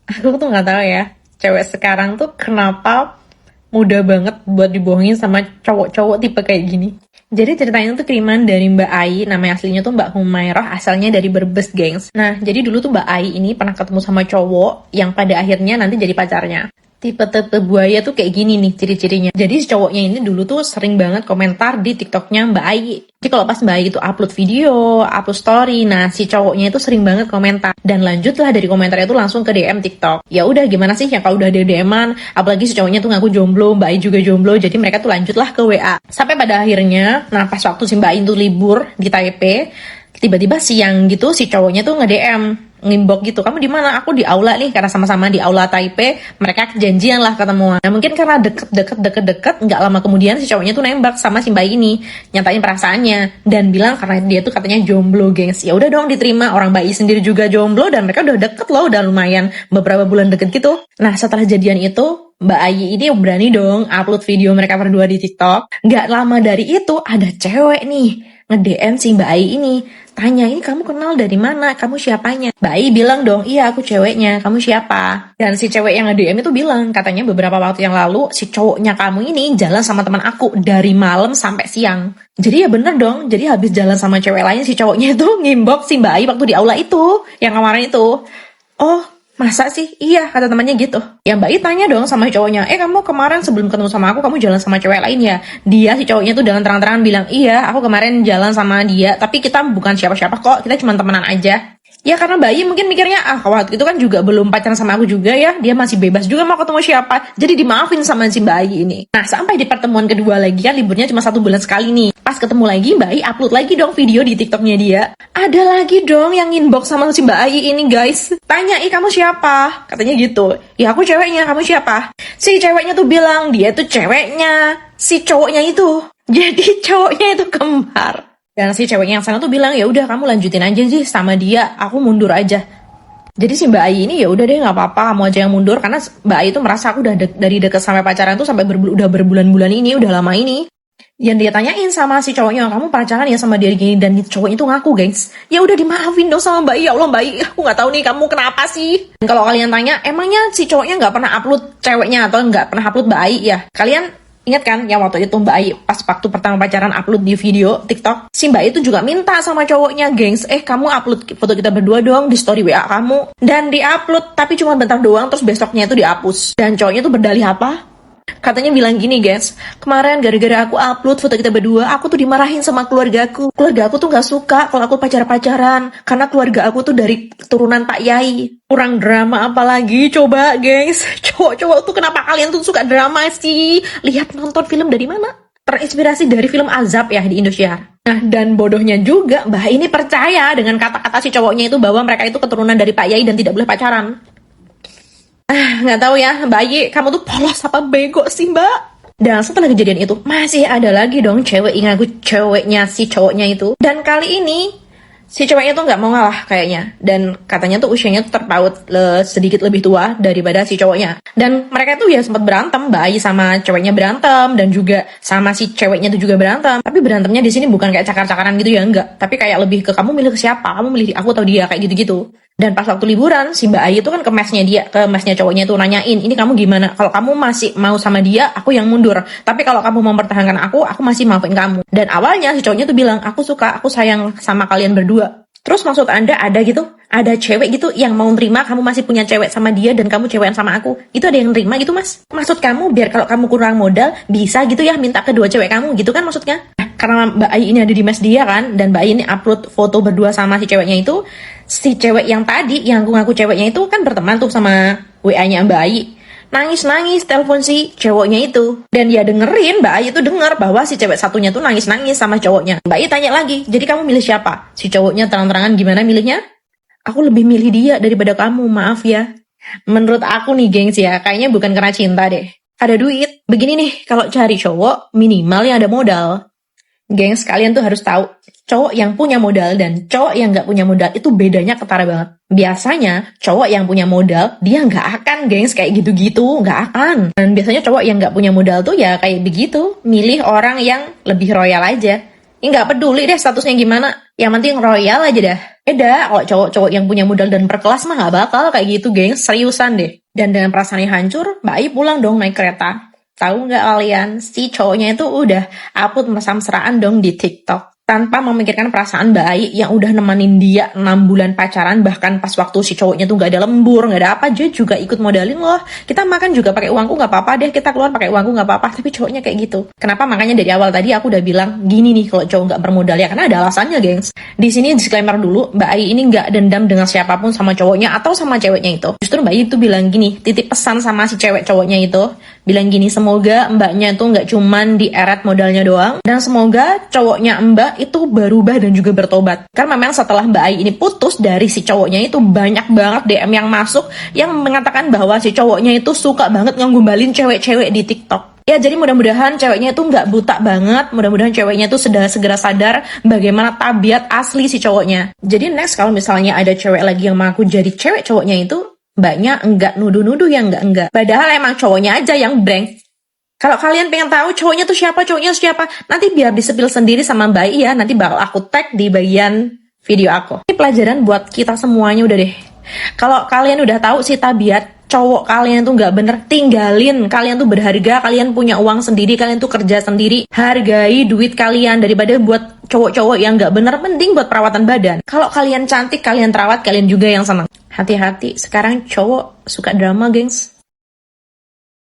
Aku tuh nggak tahu ya, cewek sekarang tuh kenapa mudah banget buat dibohongin sama cowok-cowok tipe kayak gini. Jadi ceritanya tuh kiriman dari Mbak Ai, namanya aslinya tuh Mbak Humairah, asalnya dari Brebes, gengs. Nah, jadi dulu tuh Mbak Ai ini pernah ketemu sama cowok yang pada akhirnya nanti jadi pacarnya. Tipe-tipe buaya tuh kayak gini nih ciri-cirinya. Jadi si cowoknya ini dulu tuh sering banget komentar di TikToknya Mbak Ai. Jadi kalau pas Mbak Ai itu upload video, upload story, nah si cowoknya itu sering banget komentar. Dan lanjutlah dari komentar itu langsung ke DM TikTok. Ya udah gimana sih ya kalau udah DM-an, apalagi si cowoknya tuh ngaku jomblo, Mbak Ai juga jomblo, jadi mereka tuh lanjutlah ke WA. Sampai pada akhirnya, nah pas waktu si Mbak Ai tuh libur di Taipei, tiba-tiba siang gitu si cowoknya tuh nge-DM ngimbok gitu, kamu di mana? Aku di aula nih, karena sama-sama di aula Taipei, mereka janjian lah ketemuan. Nah mungkin karena deket, nggak lama kemudian si cowoknya tuh nembak sama si mbak ini, nyatain perasaannya dan bilang karena dia tuh katanya jomblo, gengs. Ya udah dong diterima, orang mbak I sendiri juga jomblo dan mereka udah deket loh, udah lumayan beberapa bulan deket gitu. Nah setelah jadian itu Mbak Ayi ini berani dong upload video mereka berdua di TikTok. Nggak lama dari itu ada cewek nih nge-DM si Mbak Ayi ini, tanya, ini kamu kenal dari mana? Kamu siapanya? Mbak Ayi bilang dong, iya aku ceweknya, kamu siapa? Dan si cewek yang nge-DM itu bilang, katanya beberapa waktu yang lalu si cowoknya kamu ini jalan sama teman aku dari malam sampai siang. Jadi ya bener dong, jadi habis jalan sama cewek lain si cowoknya itu ngimbok si Mbak Ayi waktu di aula itu, yang kemarin itu. Oh, masa sih? Iya, kata temannya gitu. Ya Mbak I tanya dong sama cowoknya, kamu kemarin sebelum ketemu sama aku, kamu jalan sama cewek lain ya? Dia, si cowoknya tuh dengan terang-terangan bilang, iya, aku kemarin jalan sama dia, tapi kita bukan siapa-siapa kok, kita cuma temenan aja. Ya karena Mbak I mungkin mikirnya, waktu itu kan juga belum pacaran sama aku juga ya, dia masih bebas juga mau ketemu siapa, jadi dimaafin sama si Mbak I ini. Nah sampai di pertemuan kedua lagi kan liburnya cuma 1 bulan sekali nih. Pas ketemu lagi Mbak I upload lagi dong video di TikToknya dia. Ada lagi dong yang inbox sama si Mbak Ai ini guys. Tanya, kamu siapa? Katanya gitu. Ya aku ceweknya, kamu siapa? Si ceweknya tuh bilang dia tuh ceweknya si cowoknya itu. Jadi cowoknya itu kembar. Dan si ceweknya yang sana tuh bilang, ya udah kamu lanjutin aja sih sama dia, aku mundur aja. Jadi si Mbak Ai ini ya udah deh nggak apa-apa, kamu aja yang mundur karena Mbak Ai itu merasa aku udah dari deket sampai pacaran tuh sampai udah berbulan-bulan ini, udah lama ini. Yang dia tanyain sama si cowoknya, kamu pacaran ya sama dia gini, dan cowoknya itu ngaku, gengs. Ya udah dimaafin dong sama Mbak I. Ya Allah Mbak I, aku nggak tahu nih kamu kenapa sih. Dan kalau kalian tanya, emangnya si cowoknya nggak pernah upload ceweknya atau nggak pernah upload Mbak I ya? Kalian ingat kan yang waktu itu Mbak Ai pas waktu pertama pacaran upload di video TikTok, si Mbak Ai itu juga minta sama cowoknya, gengs, kamu upload foto kita berdua dong di story WA kamu. Dan diupload tapi cuma bentar doang, terus besoknya itu dihapus. Dan cowoknya itu berdalih apa? Katanya bilang gini, guys, kemarin gara-gara aku upload foto kita berdua, aku tuh dimarahin sama keluargaku. Keluarga aku tuh gak suka kalau aku pacar-pacaran, karena keluarga aku tuh dari keturunan Pak Yai. Kurang drama apalagi, coba guys. Cowok-cowok tuh kenapa kalian tuh suka drama sih? Lihat nonton film dari mana? Terinspirasi dari film Azab ya di Indosiar. Nah, dan bodohnya juga, Mbah ini percaya dengan kata-kata si cowoknya itu bahwa mereka itu keturunan dari Pak Yai dan tidak boleh pacaran. Nggak tahu ya, Mbak Ayi, kamu tuh polos apa bego sih, Mbak? Dan setelah kejadian itu, masih ada lagi dong cewek yang ngaku ceweknya si cowoknya itu. Dan kali ini, si ceweknya tuh nggak mau ngalah kayaknya. Dan katanya tuh usianya tuh terpaut sedikit lebih tua daripada si cowoknya. Dan mereka tuh ya sempat berantem, Mbak Ayi sama ceweknya berantem, dan juga sama si ceweknya tuh juga berantem. Tapi berantemnya di sini bukan kayak cakar-cakaran gitu ya, enggak. Tapi kayak lebih ke kamu milih ke siapa, kamu milih aku atau dia, kayak gitu-gitu. Dan pas waktu liburan, si Mbak Ayu tuh kan ke mesnya cowoknya tuh nanyain, ini kamu gimana? Kalau kamu masih mau sama dia, aku yang mundur. Tapi kalau kamu mempertahankan aku masih maafin kamu. Dan awalnya si cowoknya tuh bilang, aku suka, aku sayang sama kalian berdua. Terus maksud Anda ada gitu? Ada cewek gitu yang mau nerima kamu masih punya cewek sama dia dan kamu cewekan sama aku? Itu ada yang nerima gitu, Mas? Maksud kamu biar kalau kamu kurang modal, bisa gitu ya minta kedua cewek kamu gitu kan maksudnya? Karena Mbak Ai ini ada di mes dia kan, dan Mbak Ai ini upload foto berdua sama si ceweknya itu, si cewek yang tadi, yang ngaku ceweknya itu kan berteman tuh sama WA-nya Mbak Ai. Nangis-nangis telepon si cowoknya itu. Dan dia dengerin, Mbak Ai itu denger bahwa si cewek satunya tuh nangis-nangis sama cowoknya. Mbak Ai tanya lagi, jadi kamu milih siapa? Si cowoknya terang-terangan gimana milihnya? Aku lebih milih dia daripada kamu, maaf ya. Menurut aku nih gengs ya, kayaknya bukan karena cinta deh. Ada duit. Begini nih, kalau cari cowok, minimal yang ada modal. Gengs, kalian tuh harus tahu, cowok yang punya modal dan cowok yang nggak punya modal itu bedanya ketara banget. Biasanya, cowok yang punya modal, dia nggak akan, gengs, kayak gitu-gitu, nggak akan. Dan biasanya cowok yang nggak punya modal tuh ya kayak begitu, milih orang yang lebih royal aja. Nggak peduli deh statusnya gimana. Yang penting royal aja dah. Beda, kalau cowok-cowok yang punya modal dan berkelas mah nggak bakal kayak gitu, geng. Seriusan deh. Dan dengan perasaannya hancur, Mbak Ai pulang dong naik kereta. Tahu nggak kalian, si cowoknya itu udah upload mesra-mesraan dong di TikTok. Tanpa memikirkan perasaan Mbak Ai yang udah nemenin dia 6 bulan pacaran, bahkan pas waktu si cowoknya tuh gak ada lembur, gak ada apa, dia juga ikut modalin loh. Kita makan juga pakai uangku gak apa-apa deh, kita keluar pakai uangku gak apa-apa, tapi cowoknya kayak gitu. Kenapa? Makanya dari awal tadi aku udah bilang gini nih kalau cowok gak bermodal ya, karena ada alasannya, gengs. Di sini disclaimer dulu, Mbak Ai ini gak dendam dengan siapapun sama cowoknya atau sama ceweknya itu. Justru Mbak Ai itu bilang gini, titip pesan sama si cewek cowoknya itu, bilang gini, semoga mbaknya itu gak cuman dieret modalnya doang, dan semoga cowoknya mbak itu berubah dan juga bertobat. Karena memang setelah Mbak Ai ini putus dari si cowoknya itu, banyak banget DM yang masuk yang mengatakan bahwa si cowoknya itu suka banget ngegombalin cewek-cewek di TikTok. Ya, jadi mudah-mudahan ceweknya itu nggak buta banget, mudah-mudahan ceweknya itu segera sadar bagaimana tabiat asli si cowoknya. Jadi next kalau misalnya ada cewek lagi yang mengaku jadi cewek cowoknya itu, mbaknya enggak nuduh-nuduh yang enggak. Padahal emang cowoknya aja yang breng. Kalau kalian pengen tahu cowoknya tuh siapa, nanti biar disepil sendiri sama Mbak Ai ya, nanti bakal aku tag di bagian video aku. Ini pelajaran buat kita semuanya udah deh. Kalau kalian udah tahu sih tabiat cowok kalian tuh nggak bener, tinggalin. Kalian tuh berharga, kalian punya uang sendiri, kalian tuh kerja sendiri. Hargai duit kalian daripada buat cowok-cowok yang nggak bener, mending buat perawatan badan. Kalau kalian cantik, kalian terawat, kalian juga yang senang. Hati-hati, sekarang cowok suka drama, gengs.